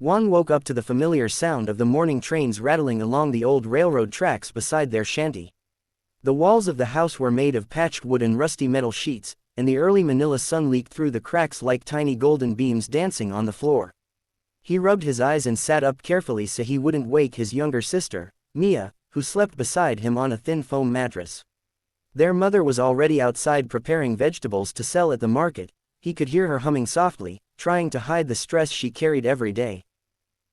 Juan woke up to the familiar sound of the morning trains rattling along the old railroad tracks beside their shanty. The walls of the house were made of patched wood and rusty metal sheets, and the early Manila sun leaked through the cracks like tiny golden beams dancing on the floor. He rubbed his eyes and sat up carefully so he wouldn't wake his younger sister, Mia, who slept beside him on a thin foam mattress. Their mother was already outside preparing vegetables to sell at the market. He could hear her humming softly, trying to hide the stress she carried every day.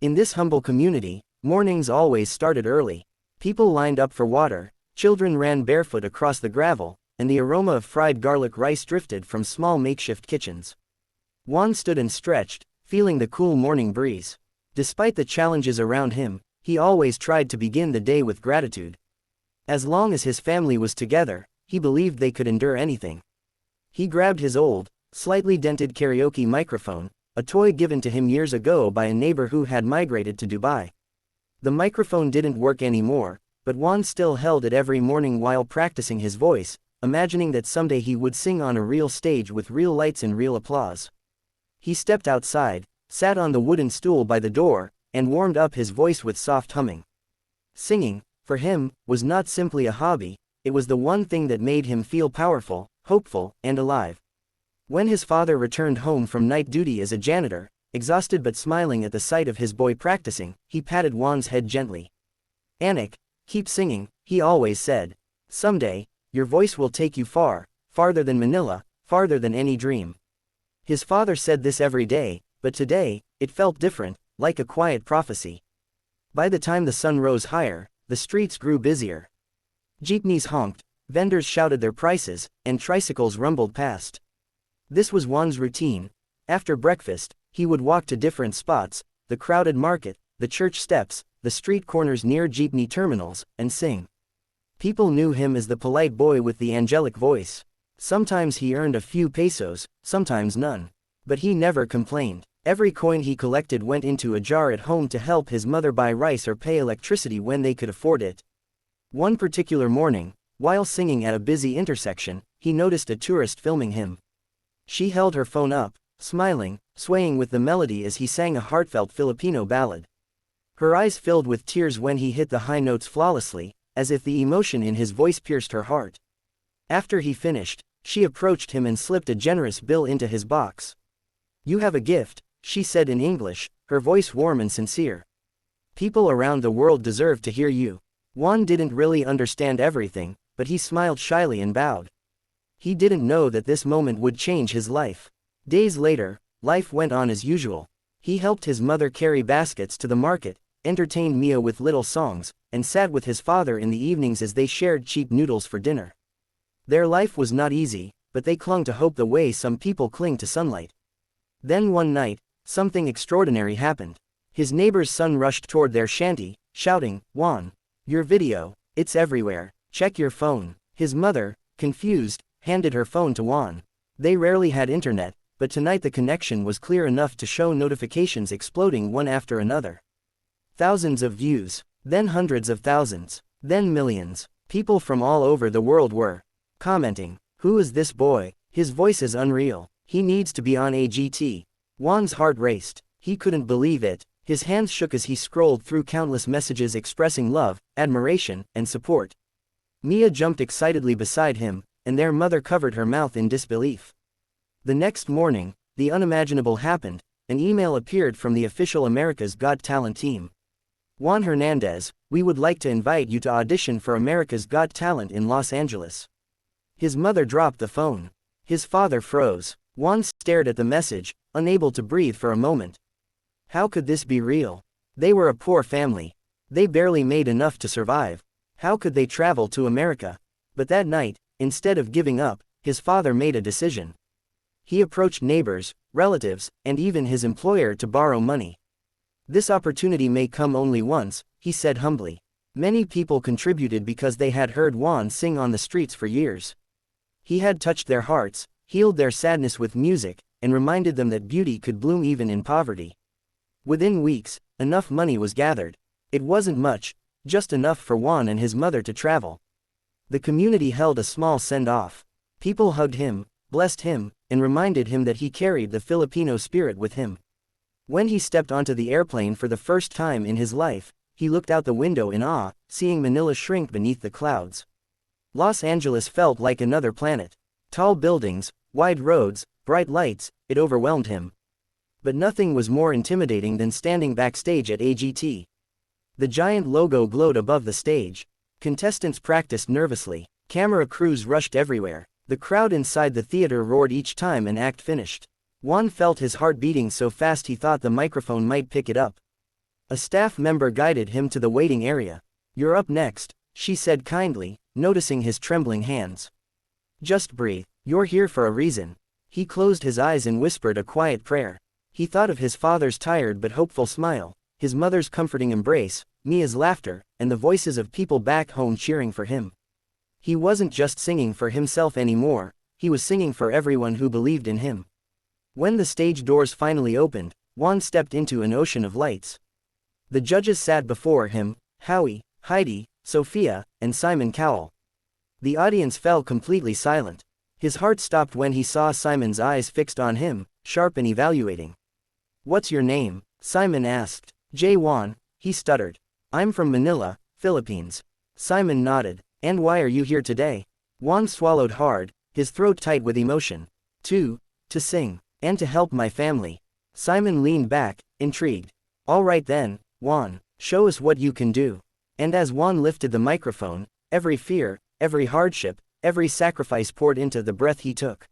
In this humble community, mornings always started early. People lined up for water, children ran barefoot across the gravel, and the aroma of fried garlic rice drifted from small makeshift kitchens. Juan stood and stretched, feeling the cool morning breeze. Despite the challenges around him, he always tried to begin the day with gratitude. As long as his family was together, he believed they could endure anything. He grabbed his old, slightly dented karaoke microphone, a toy given to him years ago by a neighbor who had migrated to Dubai. The microphone didn't work anymore, but Juan still held it every morning while practicing his voice, imagining that someday he would sing on a real stage with real lights and real applause. He stepped outside, sat on the wooden stool by the door, and warmed up his voice with soft humming. Singing, for him, was not simply a hobby, it was the one thing that made him feel powerful, hopeful, and alive. When his father returned home from night duty as a janitor, exhausted but smiling at the sight of his boy practicing, he patted Juan's head gently. "Anik, keep singing," he always said. "Someday, your voice will take you far, farther than Manila, farther than any dream." His father said this every day, but today, it felt different, like a quiet prophecy. By the time the sun rose higher, the streets grew busier. Jeepneys honked, vendors shouted their prices, and tricycles rumbled past. This was Juan's routine. After breakfast, he would walk to different spots, the crowded market, the church steps, the street corners near jeepney terminals, and sing. People knew him as the polite boy with the angelic voice. Sometimes he earned a few pesos, sometimes none. But he never complained. Every coin he collected went into a jar at home to help his mother buy rice or pay electricity when they could afford it. One particular morning, while singing at a busy intersection, he noticed a tourist filming him. She held her phone up, smiling, swaying with the melody as he sang a heartfelt Filipino ballad. Her eyes filled with tears when he hit the high notes flawlessly, as if the emotion in his voice pierced her heart. After he finished, she approached him and slipped a generous bill into his box. "You have a gift," she said in English, her voice warm and sincere. "People around the world deserve to hear you." Juan didn't really understand everything, but he smiled shyly and bowed. He didn't know that this moment would change his life. Days later, life went on as usual. He helped his mother carry baskets to the market, entertained Mia with little songs, and sat with his father in the evenings as they shared cheap noodles for dinner. Their life was not easy, but they clung to hope the way some people cling to sunlight. Then one night, something extraordinary happened. His neighbor's son rushed toward their shanty, shouting, "Juan, your video, it's everywhere, check your phone." His mother, confused, handed her phone to Juan. They rarely had internet, but tonight the connection was clear enough to show notifications exploding one after another. Thousands of views, then hundreds of thousands, then millions. People from all over the world were commenting, "Who is this boy? His voice is unreal. He needs to be on AGT." Juan's heart raced. He couldn't believe it. His hands shook as he scrolled through countless messages expressing love, admiration, and support. Mia jumped excitedly beside him, and their mother covered her mouth in disbelief. The next morning, the unimaginable happened. An email appeared from the official America's Got Talent team. "Juan Hernandez, we would like to invite you to audition for America's Got Talent in Los Angeles." His mother dropped the phone. His father froze. Juan stared at the message, unable to breathe for a moment. How could this be real? They were a poor family. They barely made enough to survive. How could they travel to America? But that night, instead of giving up, his father made a decision. He approached neighbors, relatives, and even his employer to borrow money. "This opportunity may come only once," he said humbly. Many people contributed because they had heard Juan sing on the streets for years. He had touched their hearts, healed their sadness with music, and reminded them that beauty could bloom even in poverty. Within weeks, enough money was gathered. It wasn't much, just enough for Juan and his mother to travel. The community held a small send-off. People hugged him, blessed him, and reminded him that he carried the Filipino spirit with him. When he stepped onto the airplane for the first time in his life, he looked out the window in awe, seeing Manila shrink beneath the clouds. Los Angeles felt like another planet. Tall buildings, wide roads, bright lights, it overwhelmed him. But nothing was more intimidating than standing backstage at AGT. The giant logo glowed above the stage. Contestants practiced nervously. Camera crews rushed everywhere. The crowd inside the theater roared each time an act finished. Juan felt his heart beating so fast he thought the microphone might pick it up. A staff member guided him to the waiting area. "You're up next," she said kindly, noticing his trembling hands. "Just breathe. You're here for a reason." He closed his eyes and whispered a quiet prayer. He thought of his father's tired but hopeful smile, his mother's comforting embrace, Mia's laughter, and the voices of people back home cheering for him. He wasn't just singing for himself anymore, he was singing for everyone who believed in him. When the stage doors finally opened, Juan stepped into an ocean of lights. The judges sat before him, Howie, Heidi, Sophia, and Simon Cowell. The audience fell completely silent. His heart stopped when he saw Simon's eyes fixed on him, sharp and evaluating. "What's your name?" Simon asked. "Juan," he stuttered. "I'm from Manila, Philippines." Simon nodded. "And why are you here today?" Juan swallowed hard, his throat tight with emotion. To sing. And to help my family." Simon leaned back, intrigued. "All right then, Juan, show us what you can do." And as Juan lifted the microphone, every fear, every hardship, every sacrifice poured into the breath he took.